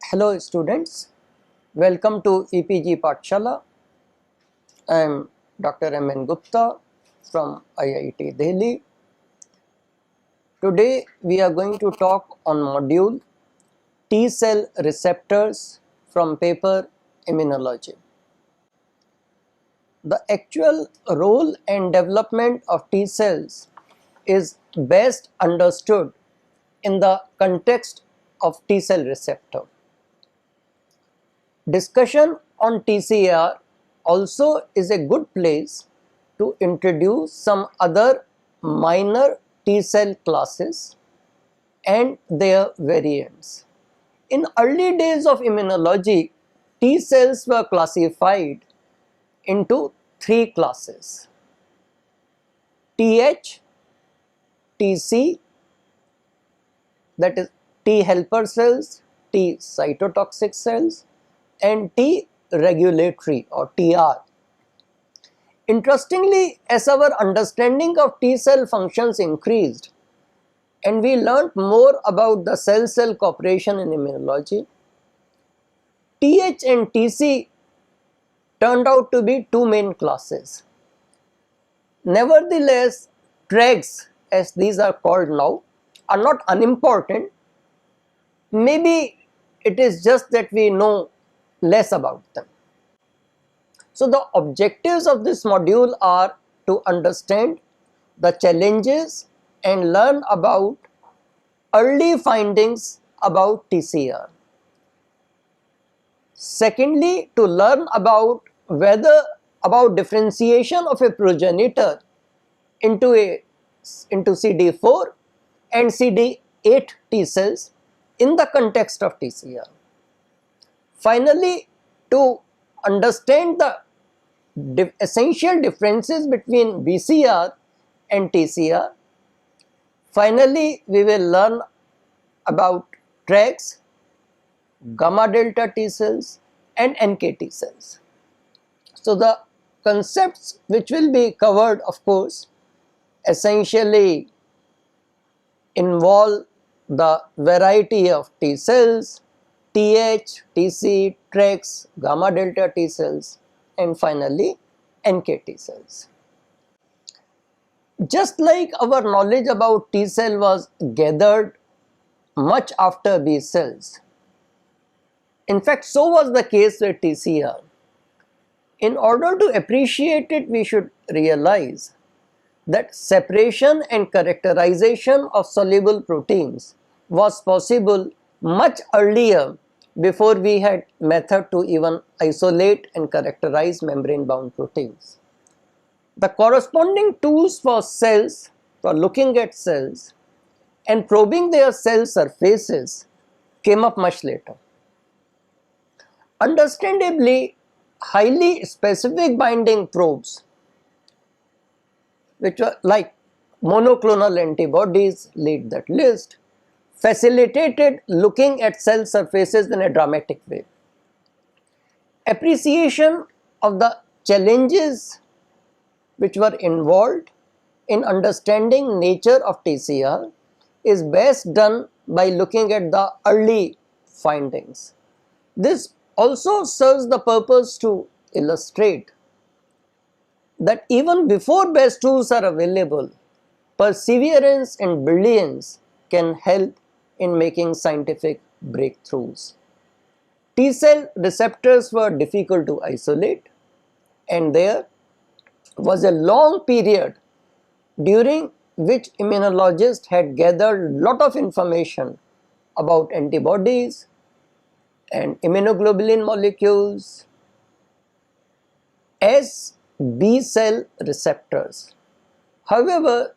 Hello students, welcome to EPG Pathshala. I am Dr. M.N. Gupta from IIT Delhi. Today we are going to talk on module T cell receptors from paper Immunology. The actual role and development of T cells is best understood in the context of T cell receptor. Discussion on TCR also is a good place to introduce some other minor T cell classes and their variants. In early days of immunology, T cells were classified into three classes: Th, Tc, that is T helper cells, T cytotoxic cells, and T regulatory or TR. Interestingly, as our understanding of T cell functions increased and we learnt more about the cell-cell cooperation in immunology, Th and Tc turned out to be two main classes. Nevertheless, Tregs, as these are called now, are not unimportant. Maybe it is just that we know less about them. So the objectives of this module are to understand the challenges and learn about early findings about TCR. Secondly, to learn about differentiation of a progenitor into CD4 and CD8 T cells in the context of TCR. Finally, to understand the essential differences between BCR and TCR. Finally, we will learn about Tregs, gamma delta T cells and NK T cells. So the concepts which will be covered, of course, essentially involve the variety of T cells, Th, Tc, Tregs, gamma delta T cells, and finally NK T cells. Just like our knowledge about T cell was gathered much after B cells, in fact so was the case with TCR. In order to appreciate it, we should realize that separation and characterization of soluble proteins was possible much earlier, before we had method to even isolate and characterize membrane bound proteins. The corresponding tools for cells, for looking at cells and probing their cell surfaces, came up much later. Understandably, highly specific binding probes, which were like monoclonal antibodies, lead that list, facilitated looking at cell surfaces in a dramatic way. Appreciation of the challenges which were involved in understanding nature of TCR is best done by looking at the early findings. This also serves the purpose to illustrate that even before best tools are available, perseverance and brilliance can help in making scientific breakthroughs. T cell receptors were difficult to isolate, and there was a long period during which immunologists had gathered lot of information about antibodies and immunoglobulin molecules as B cell receptors. However,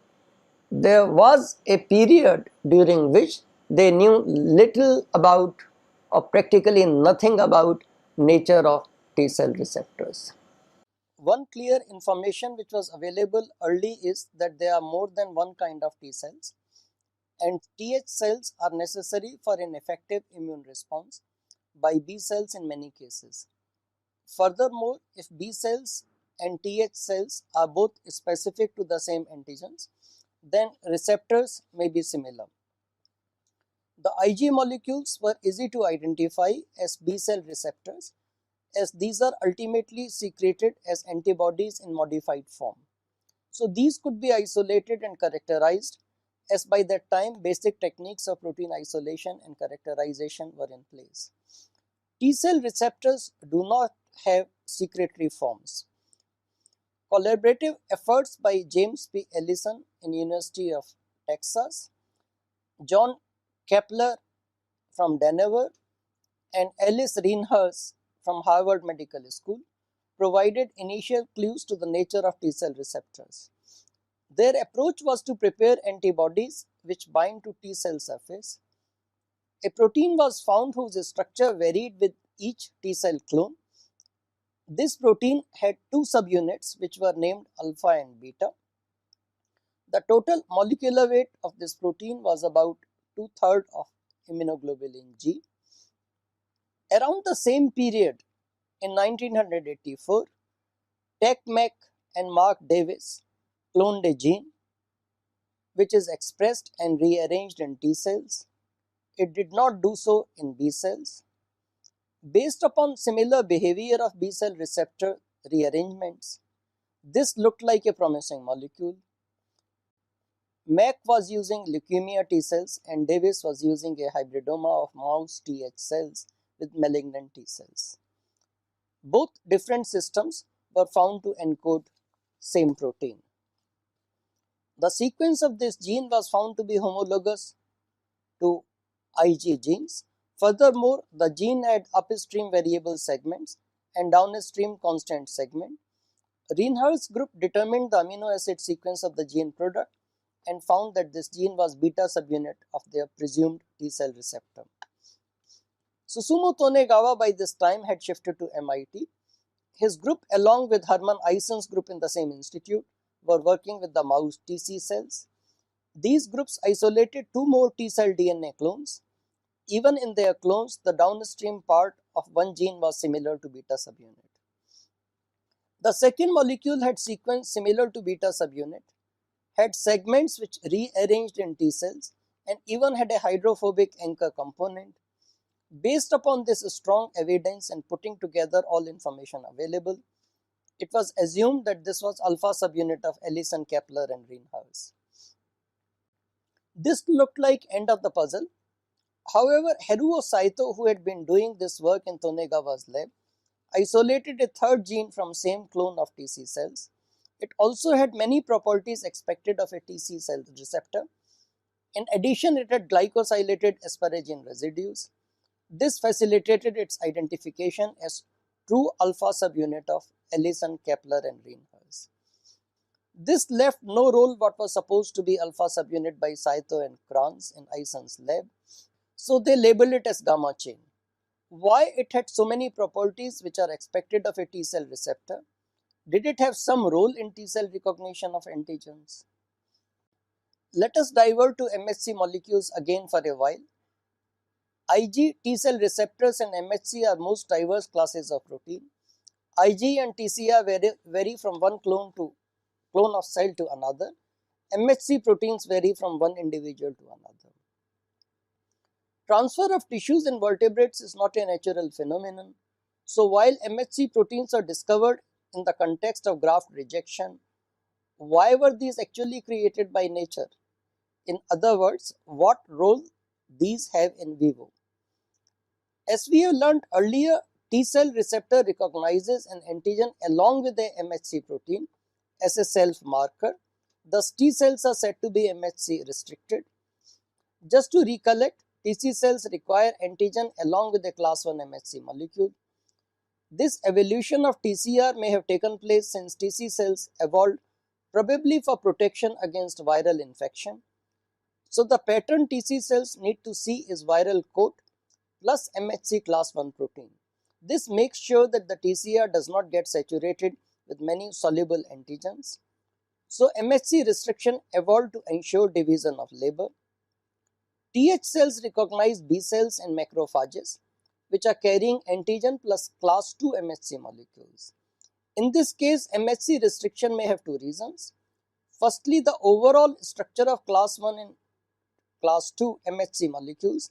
there was a period during which they knew little about or practically nothing about nature of T cell receptors. One clear information which was available early is that there are more than one kind of T cells, and Th cells are necessary for an effective immune response by B cells in many cases. Furthermore, if B cells and Th cells are both specific to the same antigens, then receptors may be similar. The Ig molecules were easy to identify as B cell receptors, as these are ultimately secreted as antibodies in modified form. So these could be isolated and characterized, as by that time basic techniques of protein isolation and characterization were in place. T cell receptors do not have secretory forms. Collaborative efforts by James P. Ellison in University of Texas, John Kepler from Denver, and Alice Reinhers from Harvard Medical School provided initial clues to the nature of T cell receptors. Their approach was to prepare antibodies which bind to T cell surface. A protein was found whose structure varied with each T cell clone. This protein had two subunits which were named alpha and beta. The total molecular weight of this protein was about 2/3 of immunoglobulin G. Around the same period, in 1984, Tech Mack and Mark Davis cloned a gene which is expressed and rearranged in T cells. It did not do so in B cells. Based upon similar behavior of B cell receptor rearrangements, this looked like a promising molecule. Mack was using leukemia T cells and Davis was using a hybridoma of mouse Th cells with malignant T cells. Both different systems were found to encode same protein. The sequence of this gene was found to be homologous to Ig genes. Furthermore, the gene had upstream variable segments and downstream constant segment. Reinhardt's group determined the amino acid sequence of the gene product and found that this gene was beta subunit of their presumed T cell receptor. Susumu Tonegawa by this time had shifted to MIT. His group, along with Hermann Eissen's group in the same institute, were working with the mouse TC cells. These groups isolated two more T cell DNA clones. Even in their clones, the downstream part of one gene was similar to beta subunit. The second molecule had sequence similar to beta subunit, had segments which rearranged in T cells, and even had a hydrophobic anchor component. Based upon this strong evidence and putting together all information available, it was assumed that this was alpha subunit of Ellison, Kepler and Reinhers. This looked like end of the puzzle. However, Haruo Saito, who had been doing this work in Tonegawa's lab, isolated a third gene from same clone of TC cells. It also had many properties expected of a TC cell receptor. In addition, it had glycosylated asparagine residues. This facilitated its identification as true alpha subunit of Ellison, Kepler and Reinhers. This left no role what was supposed to be alpha subunit by Saito and Kranz in Eissen's lab. So they labeled it as gamma chain. Why it had so many properties which are expected of a T cell receptor? Did it have some role in T cell recognition of antigens? Let us divert to MHC molecules again for a while. Ig, T cell receptors and MHC are most diverse classes of protein. Ig and TCR vary from one clone of cell to another. MHC proteins vary from one individual to another. Transfer of tissues in vertebrates is not a natural phenomenon. So while MHC proteins are discovered in the context of graft rejection, why were these actually created by nature? In other words, what role these have in vivo? As we have learned earlier, T cell receptor recognizes an antigen along with a MHC protein as a self marker. Thus, T cells are said to be MHC restricted. Just to recollect, TC cells require antigen along with a class 1 MHC molecule. This evolution of TCR may have taken place since TC cells evolved probably for protection against viral infection. So the pattern TC cells need to see is viral coat plus MHC class 1 protein. This makes sure that the TCR does not get saturated with many soluble antigens. So MHC restriction evolved to ensure division of labor. Th cells recognize B cells and macrophages, which are carrying antigen plus class 2 MHC molecules. In this case, MHC restriction may have two reasons. Firstly, the overall structure of class 1 and class 2 MHC molecules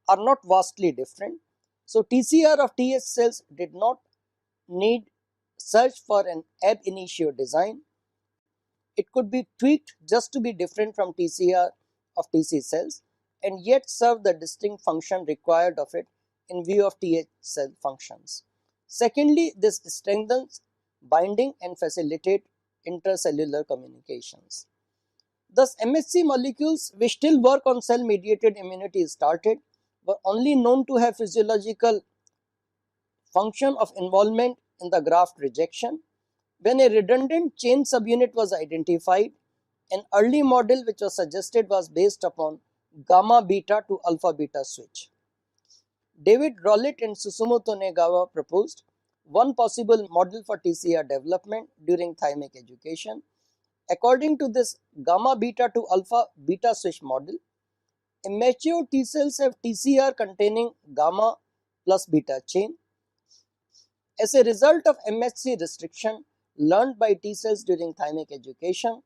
are not vastly different. So TCR of TH cells did not need search for an ab initio design. It could be tweaked just to be different from TCR of TC cells and yet serve the distinct function required of it in view of TH cell functions. Secondly, this strengthens binding and facilitate intercellular communications. Thus, MHC molecules which still work on cell mediated immunity started were only known to have physiological function of involvement in the graft rejection. When a redundant chain subunit was identified, an early model which was suggested was based upon gamma beta to alpha beta switch. David Rowlett and Susumu Tonegawa proposed one possible model for TCR development during thymic education. According to this gamma beta to alpha beta switch model, immature T cells have TCR containing gamma plus beta chain. As a result of MHC restriction learned by T cells during thymic education,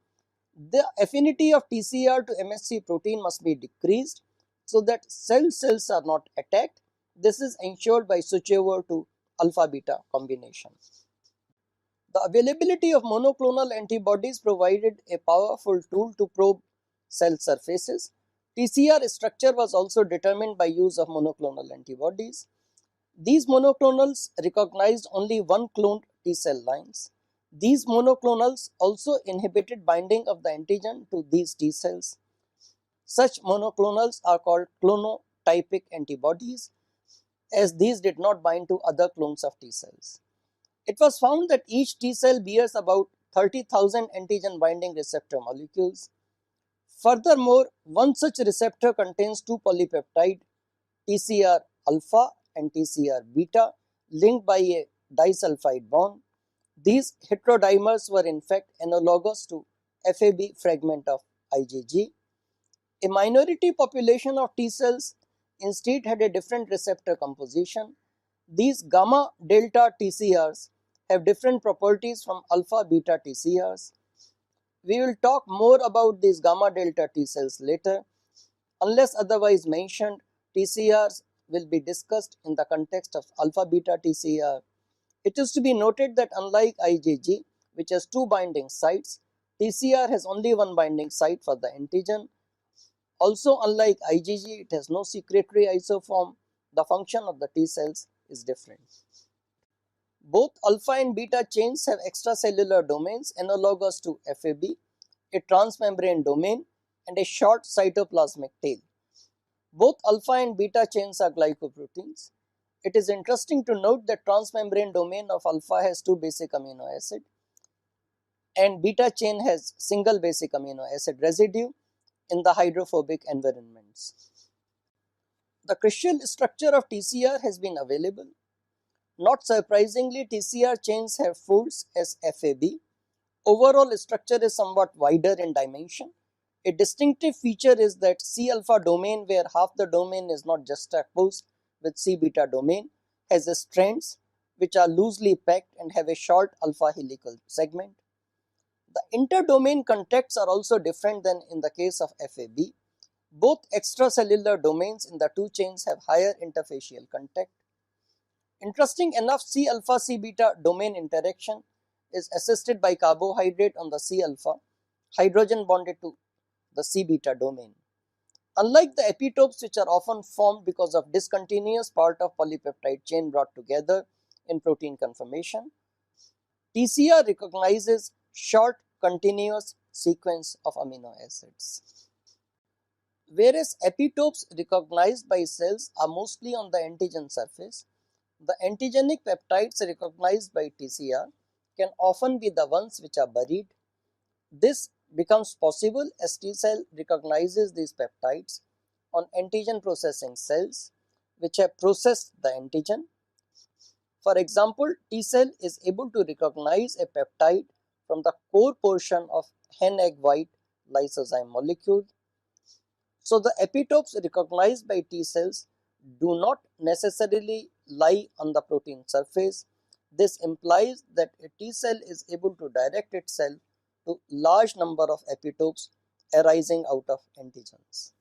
the affinity of TCR to MHC protein must be decreased so that cells are not attacked. This is ensured by switchover to alpha beta combination. The availability of monoclonal antibodies provided a powerful tool to probe cell surfaces. TCR structure was also determined by use of monoclonal antibodies. These monoclonals recognized only one cloned T cell lines. These monoclonals also inhibited binding of the antigen to these T cells. Such monoclonals are called clonotypic antibodies, as these did not bind to other clones of T cells. It was found that each T cell bears about 30,000 antigen binding receptor molecules. Furthermore, one such receptor contains two polypeptide TCR alpha and TCR beta linked by a disulfide bond. These heterodimers were in fact analogous to FAB fragment of IgG. A minority population of T cells instead had a different receptor composition. These gamma delta TCRs have different properties from alpha beta TCRs. We will talk more about these gamma delta T cells later. Unless otherwise mentioned, TCRs will be discussed in the context of alpha beta TCR. It is to be noted that unlike IgG, which has two binding sites, TCR has only one binding site for the antigen. Also, unlike IgG, it has no secretory isoform. The function of the T cells is different. Both alpha and beta chains have extracellular domains analogous to FAB, a transmembrane domain, and a short cytoplasmic tail. Both alpha and beta chains are glycoproteins. It is interesting to note that transmembrane domain of alpha has two basic amino acid and beta chain has single basic amino acid residue in the hydrophobic environments. The crystal structure of TCR has been available. Not surprisingly, TCR chains have folds as FAB. Overall structure is somewhat wider in dimension. A distinctive feature is that C alpha domain, where half the domain is not juxtaposed with C beta domain, has strands which are loosely packed and have a short alpha helical segment. The interdomain contacts are also different than in the case of FAB. Both extracellular domains in the two chains have higher interfacial contact. Interesting enough, C alpha C beta domain interaction is assisted by carbohydrate on the C alpha, hydrogen bonded to the C beta domain. Unlike the epitopes, which are often formed because of discontinuous part of polypeptide chain brought together in protein conformation, TCR recognizes short continuous sequence of amino acids. Whereas epitopes recognized by cells are mostly on the antigen surface, the antigenic peptides recognized by TCR can often be the ones which are buried. This becomes possible as T cell recognizes these peptides on antigen processing cells which have processed the antigen. For example, T cell is able to recognize a peptide from the core portion of hen egg white lysozyme molecule. So the epitopes recognized by T cells do not necessarily lie on the protein surface. This implies that a T cell is able to direct itself to large number of epitopes arising out of antigens.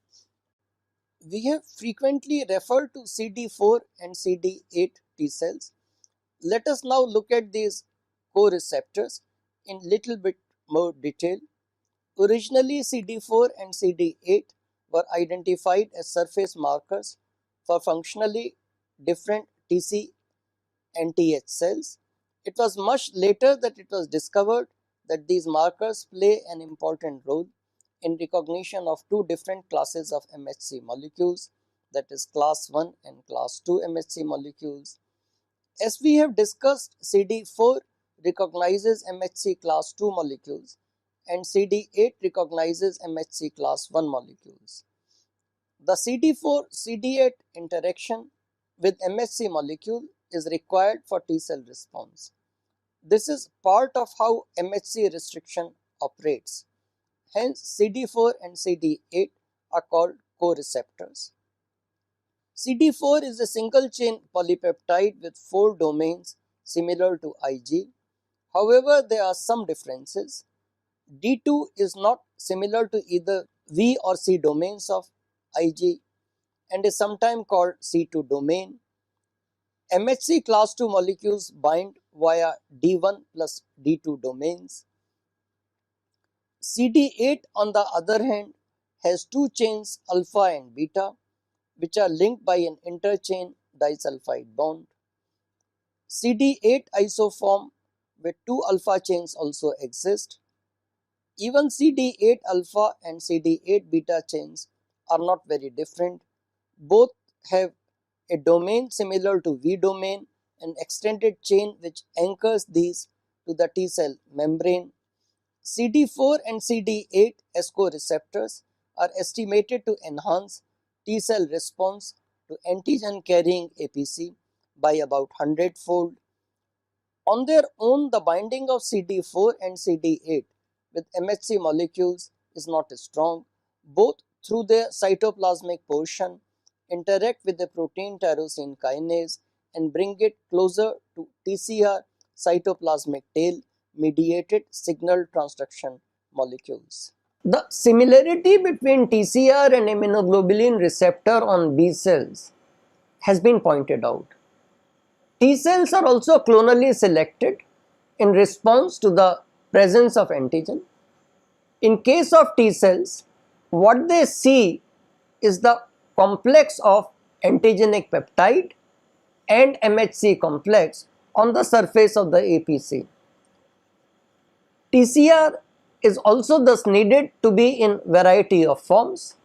We have frequently referred to CD4 and CD8 T cells. Let us now look at these co-receptors in little bit more detail. Originally, CD4 and CD8 were identified as surface markers for functionally different TC and TH cells. It was much later that it was discovered that these markers play an important role in recognition of two different classes of MHC molecules, that is class 1 and class 2 MHC molecules. As we have discussed, CD4 recognizes MHC class 2 molecules and CD8 recognizes MHC class 1 molecules. The CD4-CD8 interaction with MHC molecule is required for T cell response. This is part of how MHC restriction operates. Hence, CD4 and CD8 are called co-receptors. CD4 is a single chain polypeptide with 4 domains similar to Ig. However, there are some differences. D2 is not similar to either V or C domains of Ig and is sometimes called C2 domain. MHC class 2 molecules bind via D1 plus D2 domains. CD8 on the other hand has two chains alpha and beta which are linked by an interchain disulfide bond. CD8 isoform with two alpha chains also exist. Even CD8 alpha and CD8 beta chains are not very different. Both have a domain similar to V domain, an extended chain which anchors these to the T cell membrane. CD4 and CD8 as co-receptors are estimated to enhance T cell response to antigen carrying APC by about 100-fold. On their own, the binding of CD4 and CD8 with MHC molecules is not strong. Both through their cytoplasmic portion interact with the protein tyrosine kinase and bring it closer to TCR cytoplasmic tail mediated signal transduction molecules. The similarity between TCR and immunoglobulin receptor on B cells has been pointed out. T cells are also clonally selected in response to the presence of antigen. In case of T cells, what they see is the complex of antigenic peptide and MHC complex on the surface of the APC. TCR is also thus needed to be in variety of forms,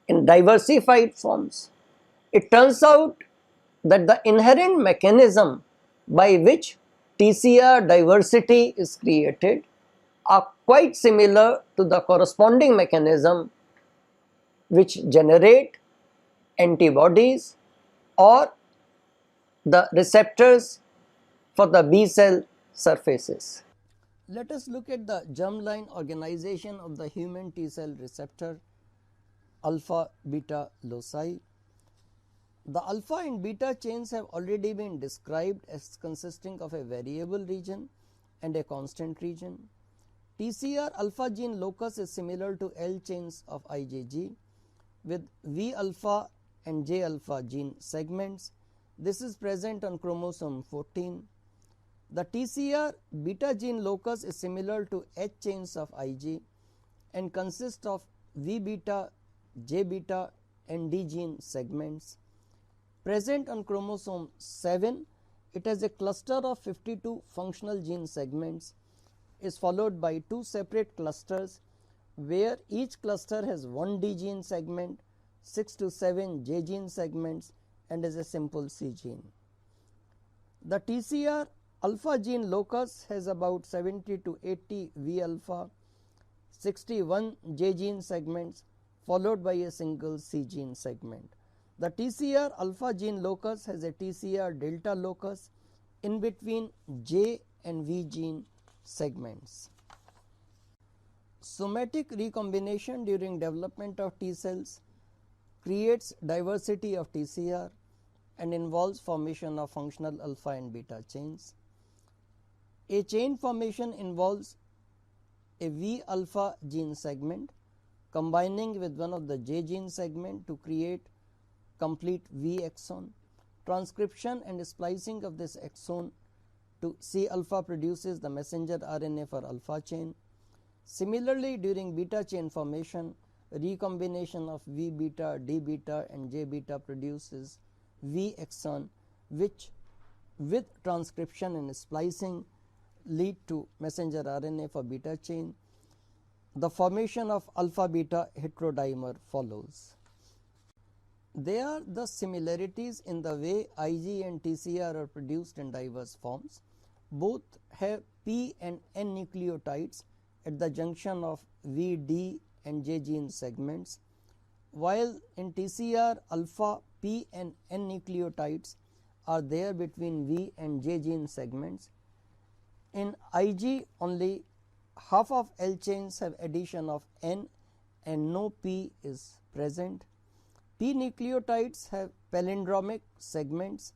in diversified forms. It turns out that the inherent mechanism by which TCR diversity is created are quite similar to the corresponding mechanism which generate antibodies or the receptors for the B cell surfaces. Let us look at the germline organization of the human T cell receptor alpha beta loci. The alpha and beta chains have already been described as consisting of a variable region and a constant region. TCR alpha gene locus is similar to L chains of IgG with V alpha and J alpha gene segments. This is present on chromosome 14. The TCR beta gene locus is similar to H chains of Ig and consists of V beta, J beta and D gene segments. Present on chromosome 7, it has a cluster of 52 functional gene segments, is followed by two separate clusters where each cluster has one D gene segment, 6 to 7 J gene segments and is a simple C gene. The TCR alpha gene locus has about 70 to 80 V alpha, 61 J gene segments followed by a single C gene segment. The TCR alpha gene locus has a TCR delta locus in between J and V gene segments. Somatic recombination during development of T cells creates diversity of TCR and involves formation of functional alpha and beta chains. A chain formation involves a V alpha gene segment combining with one of the J gene segment to create complete V exon. Transcription and splicing of this exon to C alpha produces the messenger RNA for alpha chain. Similarly, during beta chain formation, recombination of V beta, D beta and J beta produces V exon, which with transcription and splicing lead to messenger RNA for beta chain. The formation of alpha beta heterodimer follows. There are the similarities in the way Ig and TCR are produced in diverse forms. Both have P and N nucleotides at the junction of V, D and J gene segments, while in TCR alpha, P and N nucleotides are there between V and J gene segments. In Ig, only half of L chains have addition of N and no P is present. P nucleotides have palindromic segments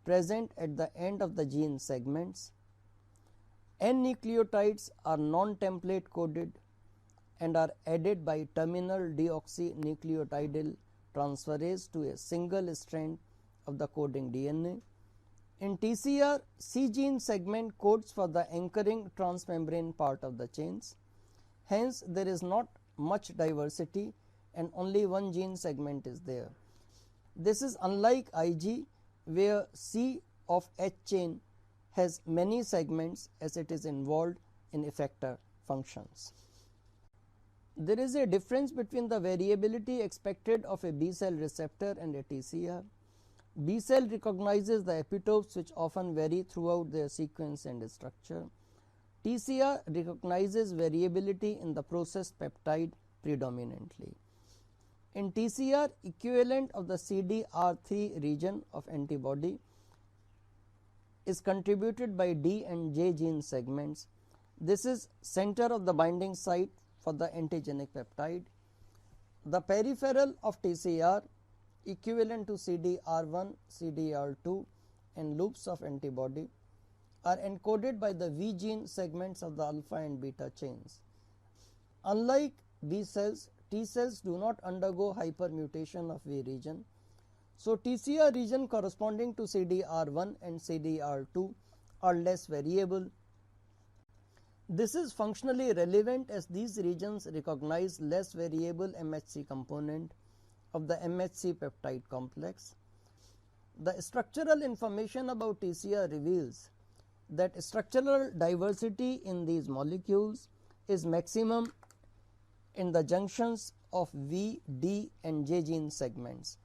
present at the end of the gene segments. N nucleotides are non-template coded and are added by terminal deoxynucleotidyl transferase to a single strand of the coding DNA. In TCR, C gene segment codes for the anchoring transmembrane part of the chains. Hence, there is not much diversity and only one gene segment is there. This is unlike Ig, where C of H chain has many segments as it is involved in effector functions. There is a difference between the variability expected of a B cell receptor and a TCR. B cell recognizes the epitopes which often vary throughout their sequence and structure. TCR recognizes variability in the processed peptide predominantly. In TCR, equivalent of the CDR3 region of antibody is contributed by D and J gene segments. This is center of the binding site for the antigenic peptide. The peripheral of TCR equivalent to CDR1, CDR2 and loops of antibody are encoded by the V gene segments of the alpha and beta chains. Unlike B cells, T cells do not undergo hypermutation of V region. So, TCR region corresponding to CDR1 and CDR2 are less variable. This is functionally relevant as these regions recognize less variable MHC component of the MHC peptide complex. The structural information about TCR reveals that structural diversity in these molecules is maximum in the junctions of V, D and J gene segments.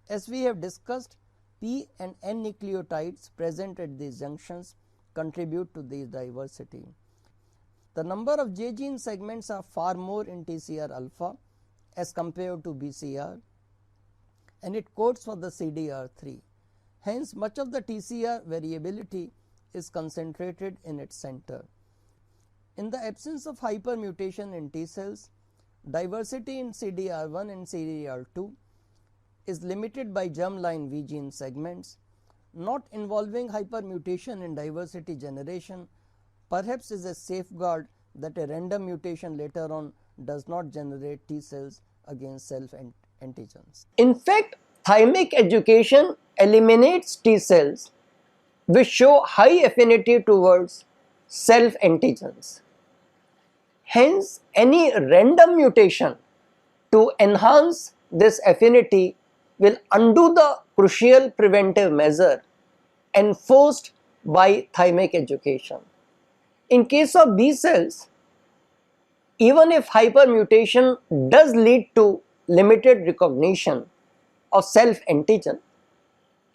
As we have discussed, P and N nucleotides present at these junctions contribute to this diversity. The number of J gene segments are far more in TCR alpha as compared to BCR, and it codes for the CDR3. Hence, much of the TCR variability is concentrated in its center. In the absence of hypermutation in T cells, diversity in CDR1 and CDR2 is limited by germline V gene segments. Not involving hypermutation in diversity generation perhaps is a safeguard that a random mutation later on does not generate T cells against self antigens. In fact, thymic education eliminates T cells which show high affinity towards self antigens. Hence, any random mutation to enhance this affinity will undo the crucial preventive measure enforced by thymic education. In case of B cells, even if hypermutation does lead to limited recognition of self antigen,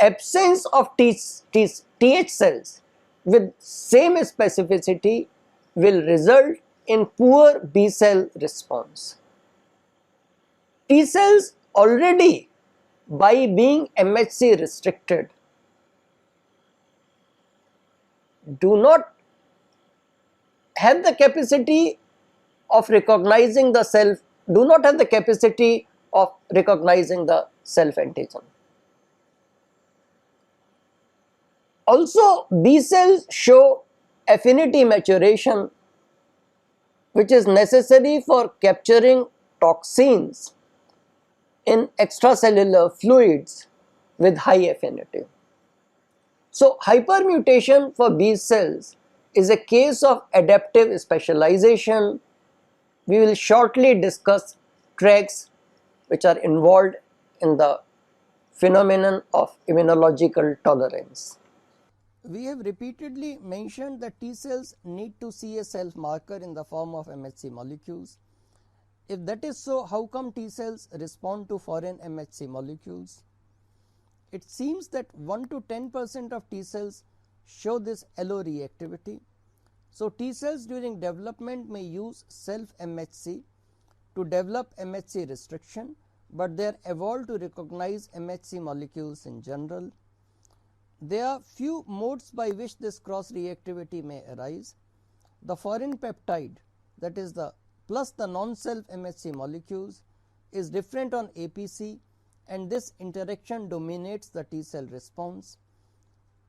absence of TH cells with same specificity will result in poor B cell response. T cells already, by being MHC restricted, do not have the capacity of recognizing the self, do not have the capacity of recognizing the self antigen. Also, B cells show affinity maturation which is necessary for capturing cytotoxins in extracellular fluids with high affinity. So hypermutation for B cells is a case of adaptive specialization. We will shortly discuss tracks which are involved in the phenomenon of immunological tolerance. We have repeatedly mentioned that T cells need to see a self marker in the form of MHC molecules. If that is so, how come T cells respond to foreign MHC molecules? It seems that 1 to 10% of T cells show this alloreactivity. So T cells during development may use self MHC to develop MHC restriction, but they are evolved to recognize MHC molecules in general. There are few modes by which this cross reactivity may arise. The foreign peptide, that is the plus the non-self MHC molecules, is different on APC, and this interaction dominates the T cell response.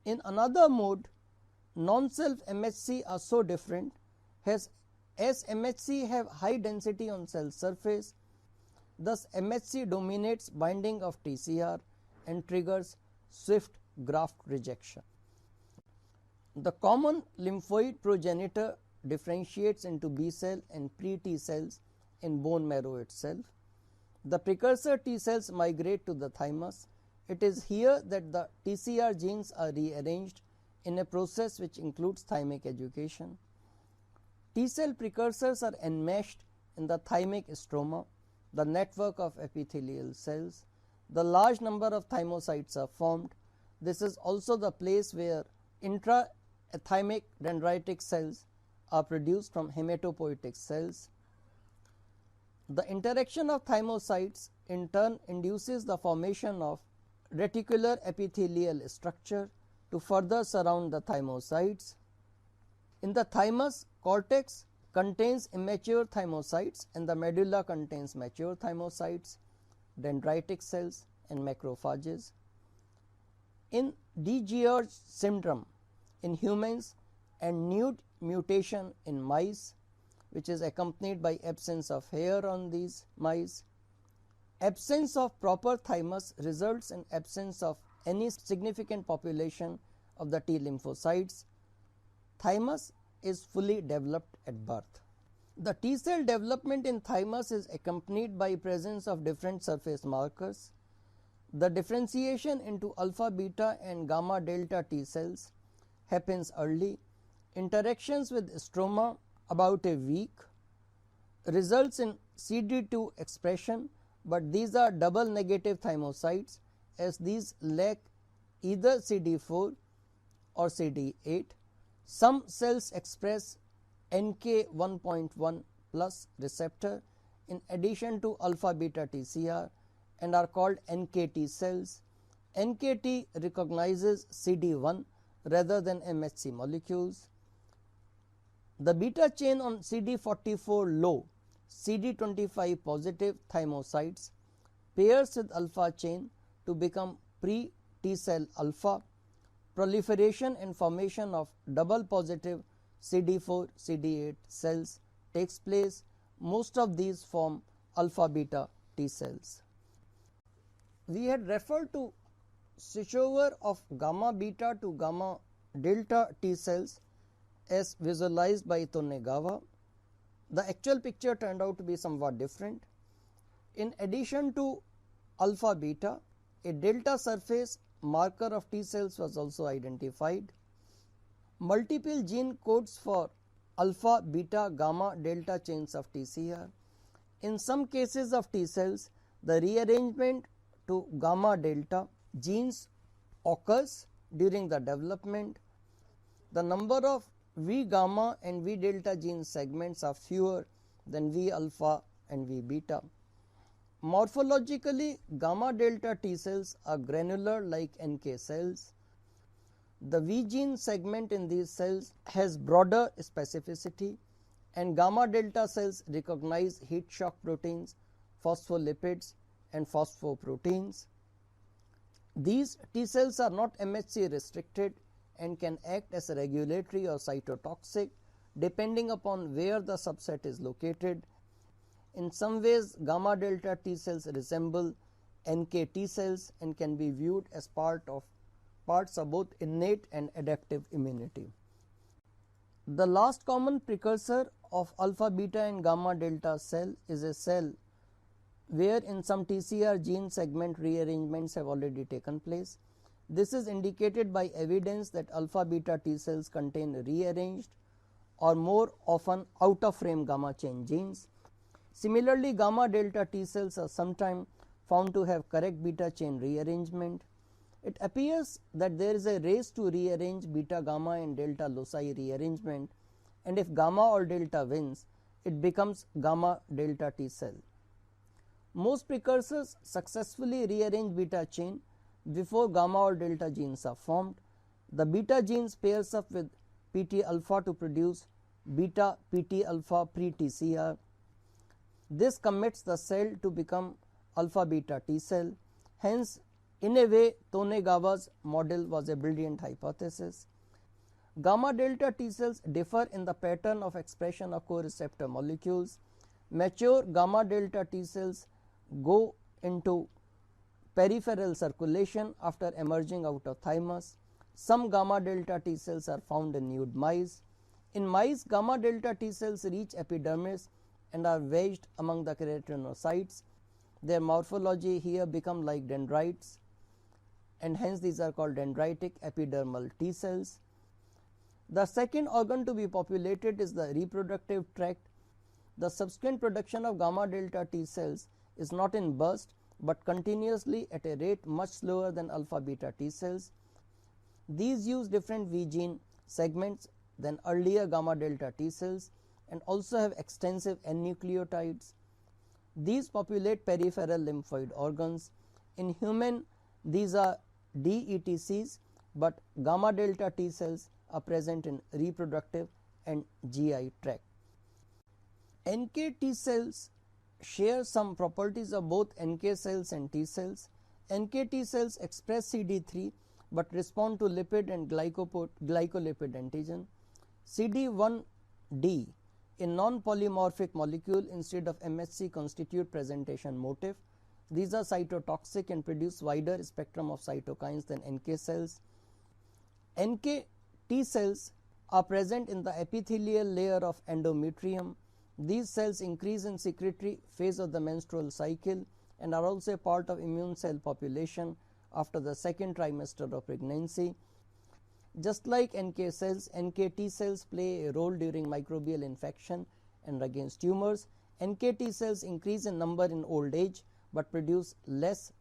In another mode, non-self MHC are so different as MHC have high density on cell surface, thus MHC dominates binding of TCR and triggers swift graft rejection. The common lymphoid progenitor differentiates into B cell and pre-T cells in bone marrow itself. The precursor T cells migrate to the thymus. It is here that the TCR genes are rearranged in a process which includes thymic education. T cell precursors are enmeshed in the thymic stroma, the network of epithelial cells. The large number of thymocytes are formed. This is also the place where intrathymic dendritic cells are produced from hematopoietic cells. The interaction of thymocytes in turn induces the formation of reticular epithelial structure to further surround the thymocytes. In the thymus, cortex contains immature thymocytes and the medulla contains mature thymocytes, dendritic cells and macrophages. In DiGeorge syndrome in humans and nude mutation in mice, which is accompanied by absence of hair on these mice, absence of proper thymus results in absence of any significant population of the T lymphocytes. Thymus is fully developed at birth. The T cell development in thymus is accompanied by presence of different surface markers. The differentiation into alpha beta and gamma delta T cells happens early. Interactions with stroma about a week results in CD2 expression, but these are double negative thymocytes as these lack either CD4 or CD8. Some cells express NK 1.1 plus receptor in addition to alpha beta TCR and are called NKT cells. NKT recognizes CD1 rather than MHC molecules. The beta chain on CD44 low, CD25 positive thymocytes pairs with alpha chain to become pre-T cell alpha. Proliferation and formation of double positive CD4 CD8 cells takes place. Most of these form alpha beta T cells. We had referred to switchover of gamma beta to gamma delta T cells as visualized by Tonegawa. The actual picture turned out to be somewhat different. In addition to alpha beta, a delta surface marker of T cells was also identified. Multiple gene codes for alpha, beta, gamma, delta chains of TCR. In some cases of T cells, the rearrangement to gamma delta genes occurs during the development. The number of V gamma and V delta gene segments are fewer than V alpha and V beta. Morphologically, gamma delta T cells are granular like NK cells. The V gene segment in these cells has broader specificity, and gamma delta cells recognize heat shock proteins, phospholipids and phosphoproteins. These T cells are not MHC restricted and can act as a regulatory or cytotoxic depending upon where the subset is located. In some ways, gamma delta T cells resemble NK T cells and can be viewed as parts of both innate and adaptive immunity. The last common precursor of alpha beta and gamma delta cell is a cell where in some TCR gene segment rearrangements have already taken place. This is indicated by evidence that alpha beta T cells contain rearranged or more often out of frame gamma chain genes. Similarly, gamma delta T cells are sometimes found to have correct beta chain rearrangement. It appears that there is a race to rearrange beta gamma and delta loci rearrangement, and if gamma or delta wins, it becomes gamma delta T cell. Most precursors successfully rearrange beta chain before gamma or delta genes are formed. The beta genes pairs up with PT alpha to produce beta PT alpha pre TCR. This commits the cell to become alpha beta T cell. Hence, in a way, Tonegawa's model was a brilliant hypothesis. Gamma delta T cells differ in the pattern of expression of co-receptor molecules. Mature gamma delta T cells go into peripheral circulation after emerging out of thymus. Some gamma delta T cells are found in nude mice. In mice, gamma delta T cells reach epidermis and are wedged among the keratinocytes. Their morphology here become like dendrites, and hence these are called dendritic epidermal T cells. The second organ to be populated is the reproductive tract. The subsequent production of gamma delta T cells is not in burst but continuously at a rate much slower than alpha beta T cells. These use different V gene segments than earlier gamma delta T cells and also have extensive N nucleotides. These populate peripheral lymphoid organs. In human, these are DETCs, but gamma delta T cells are present in reproductive and GI tract. NK T cells share some properties of both NK cells and T cells. NK T cells express CD3 but respond to lipid and glycolipid antigen. CD1D, a non-polymorphic molecule instead of MHC, constitute presentation motif. These are cytotoxic and produce wider spectrum of cytokines than NK cells. NK T cells are present in the epithelial layer of endometrium. These cells increase in secretory phase of the menstrual cycle and are also a part of immune cell population after the second trimester of pregnancy. Just like NK cells, NK T cells play a role during microbial infection and against tumors. NK T cells increase in number in old age but produce less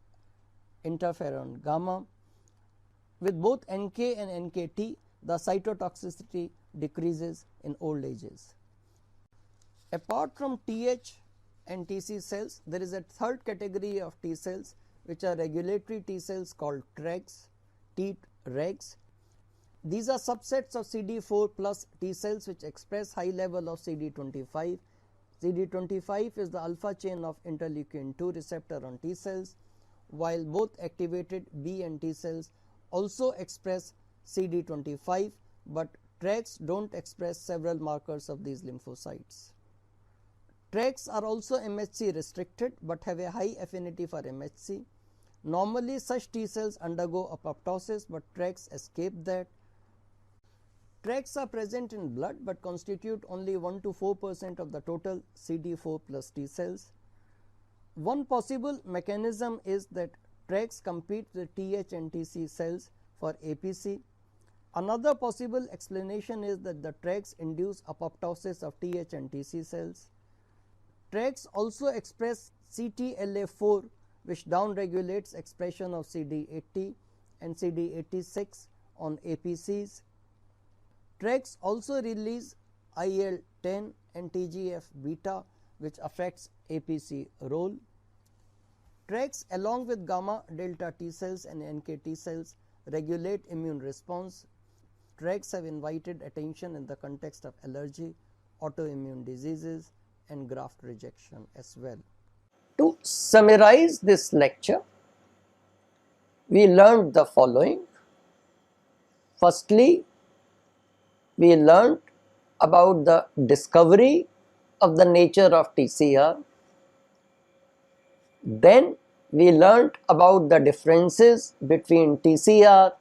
interferon gamma. With both NK and NKT, the cytotoxicity decreases in old ages. Apart from TH and TC cells, there is a third category of T cells which are regulatory T cells called Tregs, Tregs. These are subsets of CD4 plus T cells which express high level of CD25. CD25 is the alpha chain of interleukin 2 receptor on T cells, while both activated B and T cells also express CD25, but Tregs do not express several markers of these lymphocytes. Tregs are also MHC restricted but have a high affinity for MHC. Normally such T cells undergo apoptosis, but Tregs escape that. Tregs are present in blood but constitute only 1 to 4% of the total CD4 plus T cells. One possible mechanism is that Tregs compete with TH and TC cells for APC. Another possible explanation is that the Tregs induce apoptosis of TH and TC cells. Tregs also express CTLA4, which downregulates expression of CD80 and CD86 on APCs. Tregs also release IL-10 and TGF-beta, which affects APC role. Tregs along with gamma delta T cells and NK T cells regulate immune response. Tregs have invited attention in the context of allergy, autoimmune diseases and graft rejection as well. To summarize this lecture, we learned the following. Firstly, we learned about the discovery of the nature of TCR Then we learnt about the differences between TCR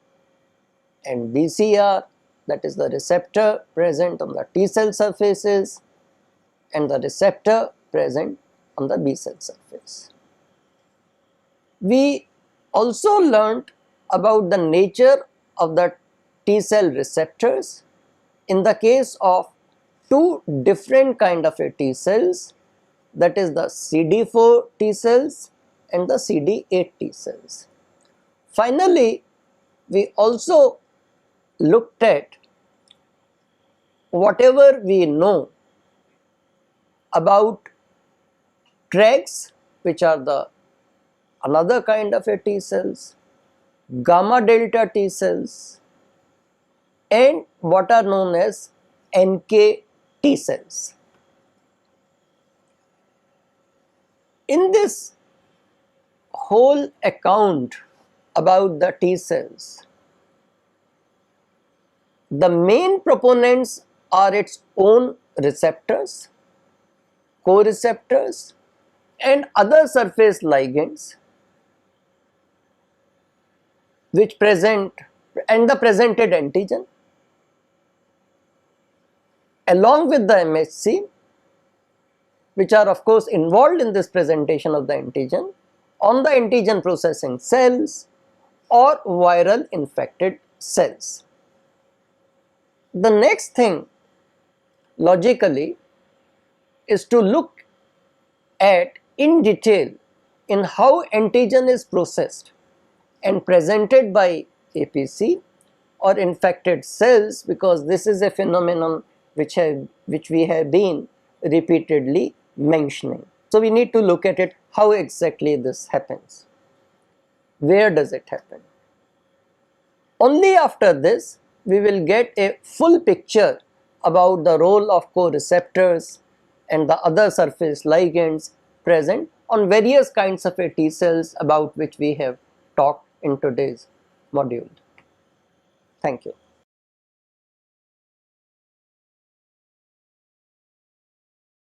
and BCR, that is the receptor present on the T cell surfaces and the receptor present on the B cell surface. We also learnt about the nature of the T cell receptors in the case of two different kind of T cells, that is the CD4 T cells and the CD8 T cells. Finally, we also looked at whatever we know about Tregs, which are the another kind of T cells, gamma delta T cells, and what are known as NK T cells. In this whole account about the T cells, the main proponents are its own receptors, co-receptors, and other surface ligands which present, and the presented antigen along with the MHC, which are of course involved in this presentation of the antigen on the antigen processing cells or viral infected cells. The next thing logically is to look at in detail in how antigen is processed and presented by APC or infected cells, because this is a phenomenon which we have been repeatedly mentioning. So we need to look at it, how exactly this happens, where does it happen. Only after this we will get a full picture about the role of co-receptors and the other surface ligands present on various kinds of T cells about which we have talked in today's module. Thank you.